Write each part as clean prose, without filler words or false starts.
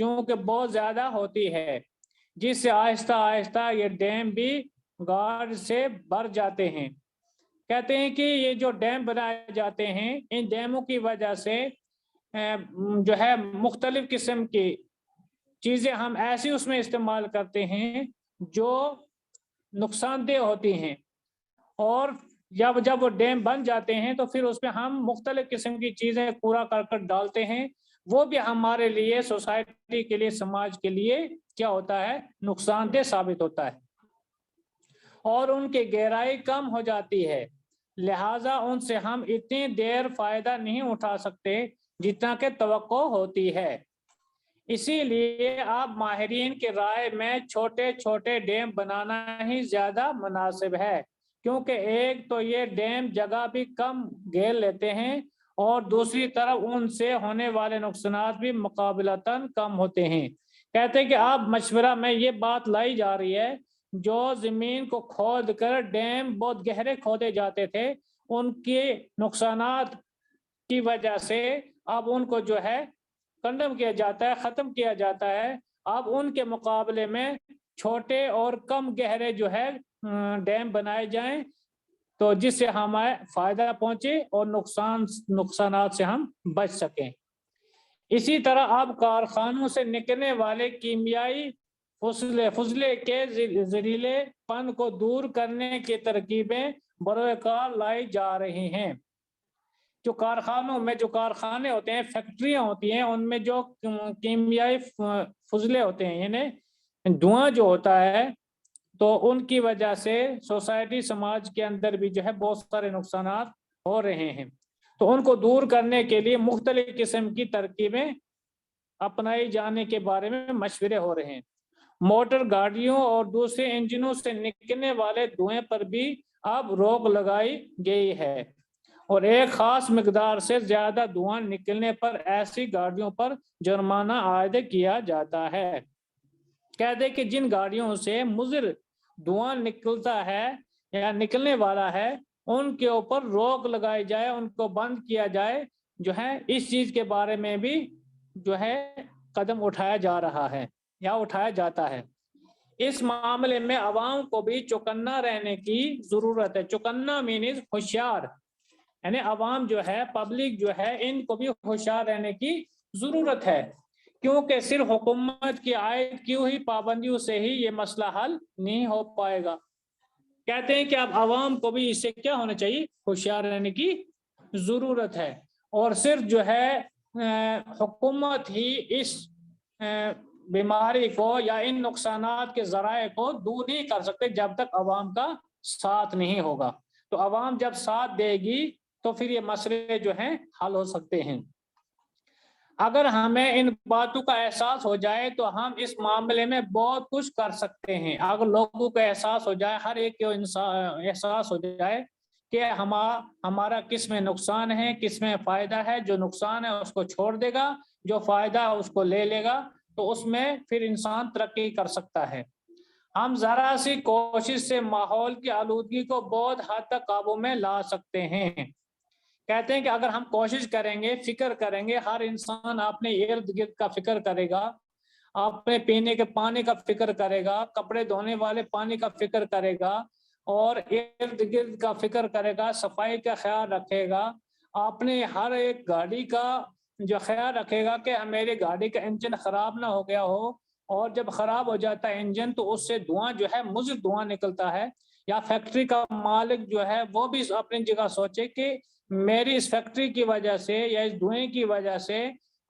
چونکہ بہت زیادہ ہوتی ہے، جس سے آہستہ آہستہ یہ ڈیم بھی گاڑ سے بھر جاتے ہیں۔ کہتے ہیں کہ یہ جو ڈیم بنائے جاتے ہیں، ان ڈیموں کی وجہ سے جو ہے مختلف قسم کی چیزیں ہم ایسی اس میں استعمال کرتے ہیں جو نقصان دہ ہوتی ہیں، اور جب وہ ڈیم بن جاتے ہیں تو پھر اس میں ہم مختلف قسم کی چیزیں کوڑا کرکٹ ڈالتے ہیں، وہ بھی ہمارے لیے، سوسائٹی کے لیے، سماج کے لیے کیا ہوتا ہے؟ نقصان دہ ثابت ہوتا ہے، اور ان کی گہرائی کم ہو جاتی ہے، لہٰذا ان سے ہم اتنی دیر فائدہ نہیں اٹھا سکتے جتنا کہ توقع ہوتی ہے۔ اسی لیے آپ ماہرین کی رائے میں چھوٹے چھوٹے ڈیم بنانا ہی زیادہ مناسب ہے، کیونکہ ایک تو یہ ڈیم جگہ بھی کم گھیر لیتے ہیں، اور دوسری طرف ان سے ہونے والے نقصانات بھی مقابلتاً کم ہوتے ہیں۔ کہتے ہیں کہ آپ مشورہ میں یہ بات لائی جا رہی ہے، جو زمین کو کھود کر ڈیم بہت گہرے کھودے جاتے تھے، ان کے نقصانات کی وجہ سے اب ان کو جو ہے کنڈم کیا جاتا ہے، ختم کیا جاتا ہے۔ اب ان کے مقابلے میں چھوٹے اور کم گہرے جو ہے ڈیم بنائے جائیں، تو جس سے ہمیں فائدہ پہنچے اور نقصانات سے ہم بچ سکیں۔ اسی طرح اب کارخانوں سے نکلنے والے کیمیائی فضلے کے زہریلے پن کو دور کرنے کی ترکیبیں بروئے کار لائی جا رہی ہیں۔ جو کارخانوں میں، جو کارخانے ہوتے ہیں، فیکٹریاں ہوتی ہیں، ان میں جو کیمیائی فضلے ہوتے ہیں، یعنی دھواں جو ہوتا ہے، تو ان کی وجہ سے سوسائٹی، سماج کے اندر بھی جو ہے بہت سارے نقصانات ہو رہے ہیں۔ تو ان کو دور کرنے کے لیے مختلف قسم کی ترکیبیں اپنائی جانے کے بارے میں مشورے ہو رہے ہیں۔ موٹر گاڑیوں اور دوسرے انجنوں سے نکلنے والے دھوئیں پر بھی اب روک لگائی گئی ہے، اور ایک خاص مقدار سے زیادہ دھواں نکلنے پر ایسی گاڑیوں پر جرمانہ عائد کیا جاتا ہے۔ کہتے ہیں کہ جن گاڑیوں سے مضر دھواں نکلتا ہے یا نکلنے والا ہے، ان کے اوپر روک لگائی جائے، ان کو بند کیا جائے، جو ہے اس چیز کے بارے میں بھی جو ہے قدم اٹھایا جا رہا ہے یا اٹھایا جاتا ہے۔ اس معاملے میں عوام کو بھی چوکنا رہنے کی ضرورت ہے۔ چوکنا مینز ہوشیار، یعنی عوام جو ہے، پبلک جو ہے، ان کو بھی ہوشیار رہنے کی ضرورت ہے، کیونکہ صرف حکومت کی عائد کی ہوئی پابندیوں سے ہی یہ مسئلہ حل نہیں ہو پائے گا۔ کہتے ہیں کہ اب عوام کو بھی اس سے کیا ہونا چاہیے؟ ہوشیار رہنے کی ضرورت ہے، اور صرف جو ہے حکومت ہی اس بیماری کو یا ان نقصانات کے ذرائع کو دور نہیں کر سکتے جب تک عوام کا ساتھ نہیں ہوگا۔ تو عوام جب ساتھ دے گی تو پھر یہ مسئلے جو ہیں حل ہو سکتے ہیں۔ اگر ہمیں ان باتوں کا احساس ہو جائے تو ہم اس معاملے میں بہت کچھ کر سکتے ہیں۔ اگر لوگوں کو احساس ہو جائے، ہر ایک کو احساس ہو جائے کہ ہمارا کس میں نقصان ہے، کس میں فائدہ ہے، جو نقصان ہے اس کو چھوڑ دے گا، جو فائدہ ہے اس کو لے لے گا، تو اس میں پھر انسان ترقی کر سکتا ہے۔ ہم ذرا سی کوشش سے ماحول کی آلودگی کو بہت حد تک قابو میں لا سکتے ہیں۔ کہتے ہیں کہ اگر ہم کوشش کریں گے، فکر کریں گے، ہر انسان اپنے ارد گرد کا فکر کرے گا، اپنے پینے کے پانی کا فکر کرے گا، کپڑے دھونے والے پانی کا فکر کرے گا، اور ارد گرد کا فکر کرے گا، صفائی کا خیال رکھے گا، اپنے ہر ایک گاڑی کا جو خیال رکھے گا کہ میری گاڑی کا انجن خراب نہ ہو گیا ہو، اور جب خراب ہو جاتا ہے انجن تو اس سے دھواں جو ہے مضر دھواں نکلتا ہے، یا فیکٹری کا مالک جو ہے وہ بھی اپنی جگہ سوچے کہ میری اس فیکٹری کی وجہ سے یا اس دھوئیں کی وجہ سے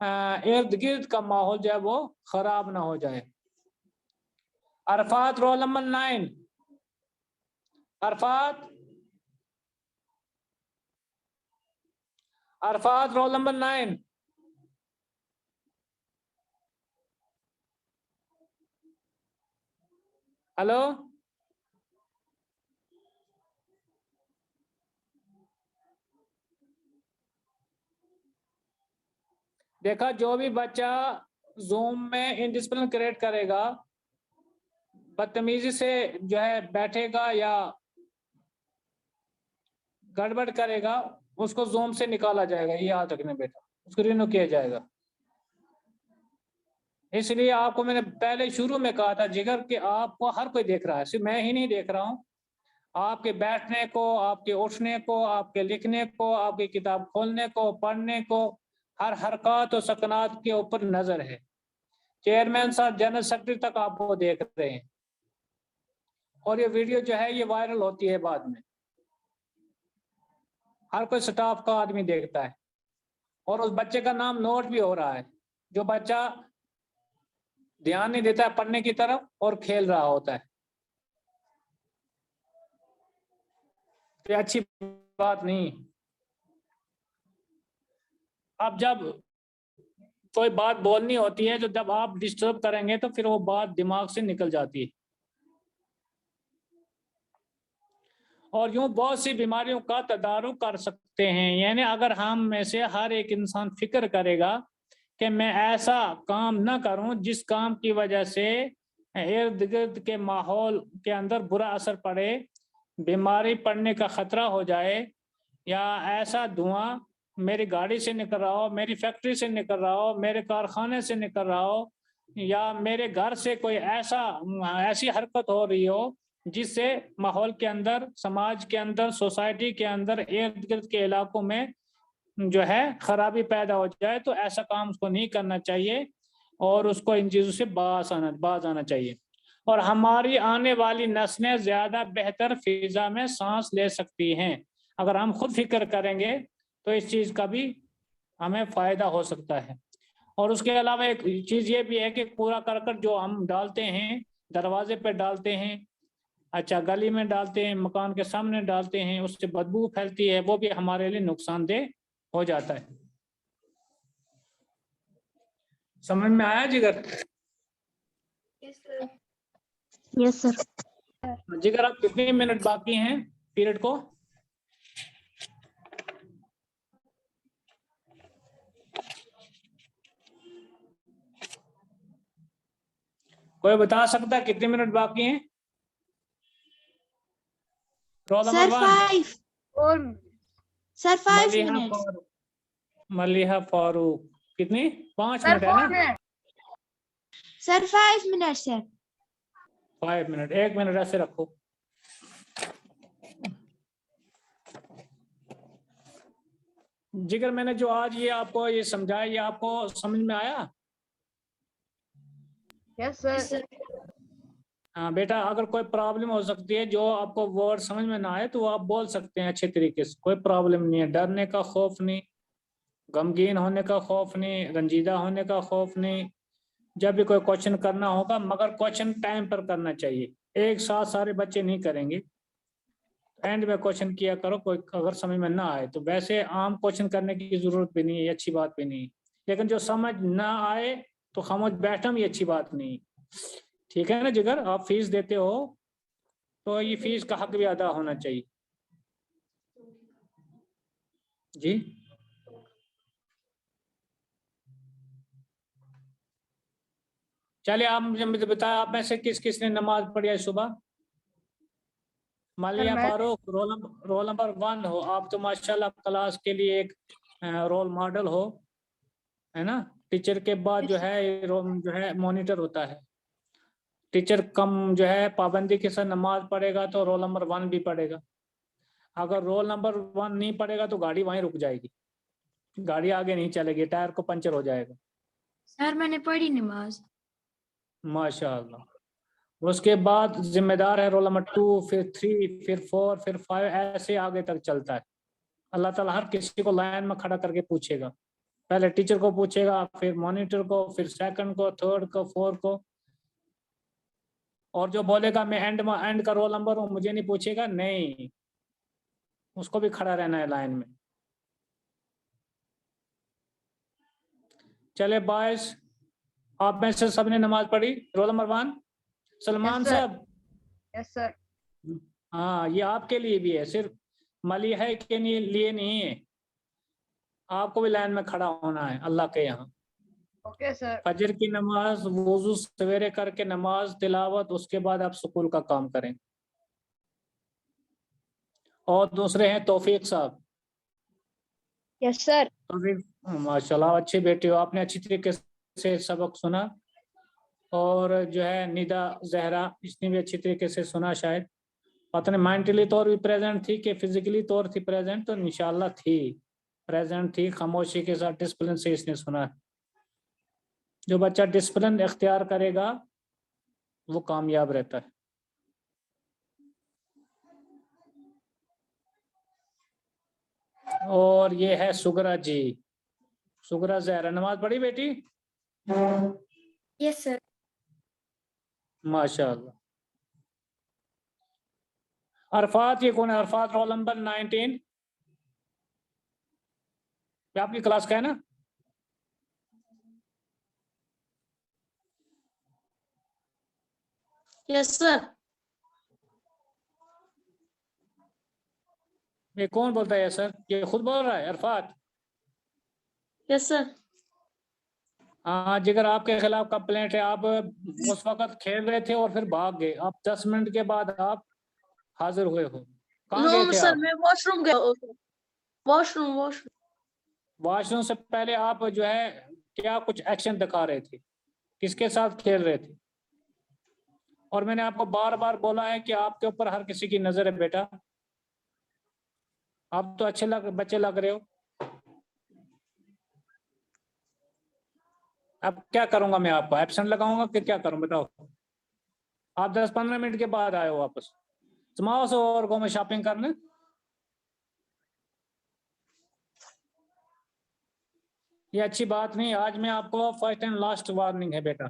ارد گرد کا ماحول جو ہے وہ خراب نہ ہو جائے۔ Arafat roll number 9۔ Arafat roll number 9۔ Hello, دیکھا جو بھی بچہ زوم میں انڈسپلن کریٹ کرے گا، بدتمیزی سے جو ہے بیٹھے گا یا گڑبڑ کرے گا، اس کو زوم سے نکالا جائے گا، یہ یاد رکھنا بیٹا، اس کو رینو کیا جائے گا۔ اس لیے آپ کو میں نے پہلے شروع میں کہا تھا جگر کہ آپ کو ہر کوئی دیکھ رہا ہے، صرف میں ہی نہیں دیکھ رہا ہوں. آپ کے بیٹھنے کو، آپ کے اٹھنے کو، آپ کے لکھنے کو، آپ کی کتاب کھولنے کو، پڑھنے کو، ہر حرکات و سکنات کے اوپر نظر ہے. چیئرمین صاحب، جنرل سیکرٹری تک آپ کو دیکھ رہے ہیں. اور یہ ویڈیو جو ہے یہ وائرل ہوتی ہے بعد میں. ہر کوئی سٹاف کا آدمی دیکھتا ہے. اور اس بچے کا نام نوٹ بھی ہو رہا ہے. جو بچہ دھیان نہیں دیتا ہے پڑھنے کی طرف اور کھیل رہا ہوتا ہے. یہ اچھی بات نہیں. اب جب کوئی بات بولنی ہوتی ہے تو جب آپ ڈسٹرب کریں گے تو پھر وہ بات دماغ سے نکل جاتی ہے. اور یوں بہت سی بیماریوں کا تدارک کر سکتے ہیں. یعنی اگر ہم میں سے ہر ایک انسان فکر کرے گا کہ میں ایسا کام نہ کروں جس کام کی وجہ سے ارد گرد کے ماحول کے اندر برا اثر پڑے، بیماری پڑنے کا خطرہ ہو جائے، یا ایسا دھواں میری گاڑی سے نکل رہا ہو، میری فیکٹری سے نکل رہا ہو، میرے کارخانے سے نکل رہا ہو، یا میرے گھر سے کوئی ایسی حرکت ہو رہی ہو جس سے ماحول کے اندر، سماج کے اندر، سوسائٹی کے اندر، ارد گرد کے علاقوں میں جو ہے خرابی پیدا ہو جائے، تو ایسا کام اس کو نہیں کرنا چاہیے اور اس کو ان چیزوں سے باز آنا چاہیے. اور ہماری آنے والی نسلیں زیادہ بہتر فضا میں سانس لے سکتی ہیں اگر ہم خود فکر کریں گے تو اس چیز کا بھی ہمیں فائدہ ہو سکتا ہے. اور اس کے علاوہ ایک چیز یہ بھی ہے کہ کوڑا کرکٹ جو ہم ڈالتے ہیں، دروازے پہ ڈالتے ہیں، اچھا گلی میں ڈالتے ہیں، مکان کے سامنے ڈالتے ہیں، اس سے بدبو پھیلتی ہے، وہ بھی ہمارے لیے نقصان دہ ہو جاتا ہے. سمجھ میں آیا جگر؟ یس سر. جگر اب کتنے منٹ باقی ہیں پیریڈ کو؟ کوئی بتا سکتا ہے کتنے منٹ باقی ہیں؟ رول سر نمبر 1 سر 5 منٹ. ملیحہ فاروق کتنی؟ 5 منٹ ہے نا؟ سر 5 منٹ سر. 5 منٹ. 1 منٹ ایسے رکھو. جگر میں نے جو آج یہ آپ کو یہ سمجھایا، یہ آپ کو سمجھ میں آیا؟ یس سر. ہاں بیٹا، اگر کوئی پرابلم ہو سکتی ہے، جو آپ کو ورڈ سمجھ میں نہ آئے تو آپ بول سکتے ہیں اچھے طریقے سے، کوئی پرابلم نہیں ہے. ڈرنے کا خوف نہیں، غمگین ہونے کا خوف نہیں، رنجیدہ ہونے کا خوف نہیں. جب بھی کوئی کوشچن کرنا ہوگا مگر کوشچن ٹائم پر کرنا چاہیے. ایک ساتھ سارے بچے نہیں کریں گے، اینڈ میں کوشچن کیا کرو کوئی اگر سمجھ میں نہ آئے تو. ویسے عام کوشچن کرنے کی ضرورت بھی نہیں ہے، یہ اچھی بات بھی نہیں، لیکن جو سمجھ نہ آئے تو خاموش بیٹھنا بھی اچھی بات نہیں. ٹھیک ہے نا جگر؟ آپ فیس دیتے ہو تو یہ فیس کا حق بھی ادا ہونا چاہیے. جی چلیے، آپ مجھے بتایا آپ میں سے کس کس نے نماز پڑھی ہے صبح؟ مالیہ فاروق رول نمبر 1 ہو آپ تو ماشاءاللہ کلاس کے لیے ایک رول ماڈل ہو، ہے نا؟ ٹیچر کے بعد جو ہے مانیٹر ہوتا ہے. ٹیچر کم جو ہے پابندی کے ساتھ نماز پڑھے گا تو رول نمبر 1 بھی پڑھے گا. اگر رول نمبر 1 نہیں پڑھے گا تو گاڑی وہیں رک جائے گی، گاڑی آگے نہیں چلے گی، ٹائر کو پنچر ہو جائے گا. سر میں نے پڑھی نماز. ماشاءاللہ. اس کے بعد ذمہ دار ہے رول نمبر 2، پھر 3، پھر 4، پھر 5، ایسے آگے تک چلتا ہے. اللہ تعالیٰ ہر کسی کو لائن میں کھڑا کر کے پوچھے گا. پہلے ٹیچر کو پوچھے گا، پھر مانیٹر کو، پھر سیکنڈ کو، تھرڈ کو، فورتھ کو. اور جو بولے گا میں اینڈ کا رول نمبر ہوں مجھے نہیں پوچھے گا، نہیں، اس کو بھی کھڑا رہنا ہے لائن میں. چلے بائز، آپ میں سے سب نے نماز پڑھی؟ رول نمبر 1 سلمان صاحب. یس سر. ہاں یہ آپ کے لیے بھی ہے، صرف ملیحہ کے لیے نہیں ہے. آپ کو بھی لائن میں کھڑا ہونا ہے اللہ کے یہاں. Okay sir. فجر کی نماز، وضو سویرے کر کے نماز، تلاوت، اس کے بعد آپ سکول کا کام کریں. اور دوسرے ہیں توفیق صاحب. یس سر. ماشاء اللہ اچھے بیٹے ہو، آپ نے اچھی طریقے سے سبق سنا. اور جو ہے ندا زہرا، اس نے بھی اچھی طریقے سے سنا شاید، پتہ نہیں مینٹلی طور بھی پریزنٹ تھی کہ فزیکلی طور تھی پریزنٹ، تو انشاءاللہ تھی پریزنٹ تھی، خاموشی کے ساتھ ڈسپلن سے اس نے سنا. جو بچہ ڈسپلن اختیار کرے گا وہ کامیاب رہتا ہے. اور یہ ہے سگرا جی. سگرا زہرا نماز پڑھی بیٹی؟ Yes, sir. ماشاء اللہ. عرفات یہ کون ہے؟ Arafat roll number 19. یہ آپ کی کلاس کا ہے نا؟ Yes, sir. یہ کون بولتا ہے سر؟ یہ خود بول رہا ہے عرفات؟ Yes, sir. ہاں جگر آپ کے خلاف کمپلینٹ ہے. آپ اس وقت کھیل رہے تھے اور پھر بھاگ گئے. آپ 10 منٹ کے بعد آپ حاضر ہوئے ہو. کہاں گئے No, تھے sir. آپ؟ میں واش روم گیا. Wash room. واش روم سے پہلے آپ جو ہے کیا کچھ ایکشن دکھا رہے تھے؟ کس کے ساتھ کھیل رہے تھے؟ اور میں نے آپ کو بار بار بولا ہے کہ آپ کے اوپر ہر کسی کی نظر ہے بیٹا. آپ تو اچھے بچے لگ رہے ہو. اب کیا کروں گا میں؟ آپ کو ایبسنٹ لگاؤں گا کہ کیا کروں بتاؤ؟ آپ 10-15 منٹ کے بعد آئے ہو واپس. سماؤ سے اور کو میں شاپنگ کرنے. یہ اچھی بات نہیں. آج میں آپ کو فرسٹ اینڈ لاسٹ وارننگ ہے بیٹا.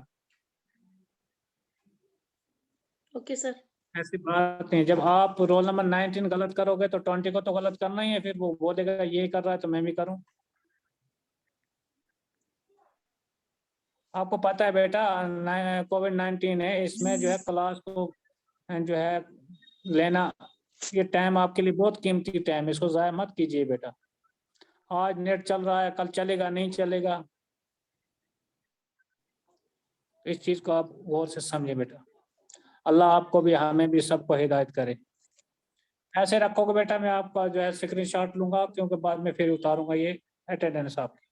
Okay, sir. ایسی بات نہیں. جب آپ رول نمبر 19 غلط کرو گے تو 20 کو تو غلط کرنا ہی ہے. پھر وہ بولے گا یہ کر رہا ہے تو میں بھی کروں. آپ کو پتا ہے بیٹا کووڈ-19 ہے. اس میں جو ہے کلاس کو جو ہے لینا، یہ ٹائم آپ کے لیے بہت قیمتی ٹائم ہے. اس کو ضائع مت کیجیے بیٹا. آج نیٹ چل رہا ہے، کل چلے گا نہیں چلے گا. اس چیز کو آپ غور سے سمجھے بیٹا. اللہ آپ کو بھی ہمیں بھی سب کو ہدایت کرے. ایسے رکھو گے بیٹا. میں آپ کا جو ہے اسکرین شاٹ لوں گا کیونکہ بعد میں پھر اتاروں گا یہ اٹینڈنس آپ کی.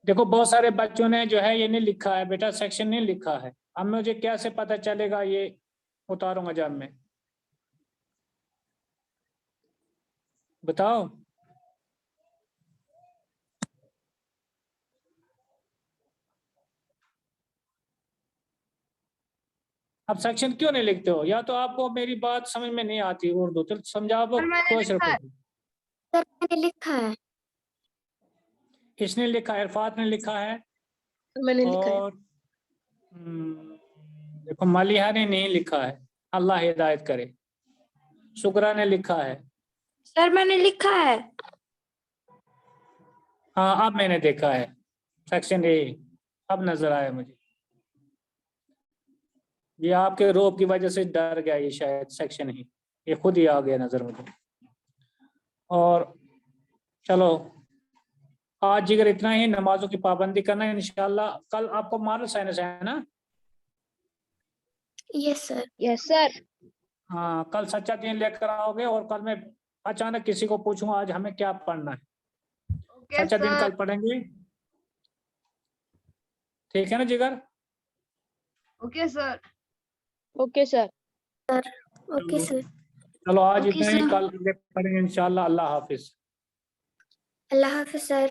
دیکھو بہت سارے بچوں نے جو ہے یہ نہیں لکھا ہے بیٹا، سیکشن نہیں لکھا ہے. اب مجھے کیسے پتہ چلے گا؟ یہ اتاروں گا جب میں. بتاؤ. اب سیکشن کیوں نہیں لکھتے ہو؟ یا تو آپ کو میری بات سمجھ میں نہیں آتی اردو، تو سمجھاؤ سر میں نے کوشش لکھا ہے. کرو. Sir, میں نے لکھا ہے. اس نے لکھا ہے، عرفات نے لکھا ہے، میں نے لکھا ہے. اور دیکھو مالیہ نے نہیں لکھا ہے. اللہ ہدایت کرے. شکرا نے لکھا ہے. Sir, میں نے لکھا ہے. ہاں اب میں نے دیکھا ہے سیکشن اے. اب نظر آیا مجھے. یہ آپ کے روب کی وجہ سے ڈر گیا یہ شاید سیکشن ہی. یہ خود ہی آ گیا نظر مجھے. اور چلو آج جگر اتنا ہی. نمازوں کی پابندی کرنا ہے انشاءاللہ. کل آپ کو مارل سائنس ہے نا؟ Yes, sir. یس سر. ہاں کل سچا دین لے کر آؤ گے. اور کل میں اچانک کسی کو پوچھوں گا آج ہمیں کیا پڑھنا ہے. اوکے سچا دین سر. کل پڑھیں گے. ٹھیک ہے نا جگر؟ Okay sir. Okay, sir. Okay, sir. چلو آج Okay, اتنا ہی. sir. کل پڑھیں گے انشاءاللہ. اللہ حافظ. اللہ حافظ, sir.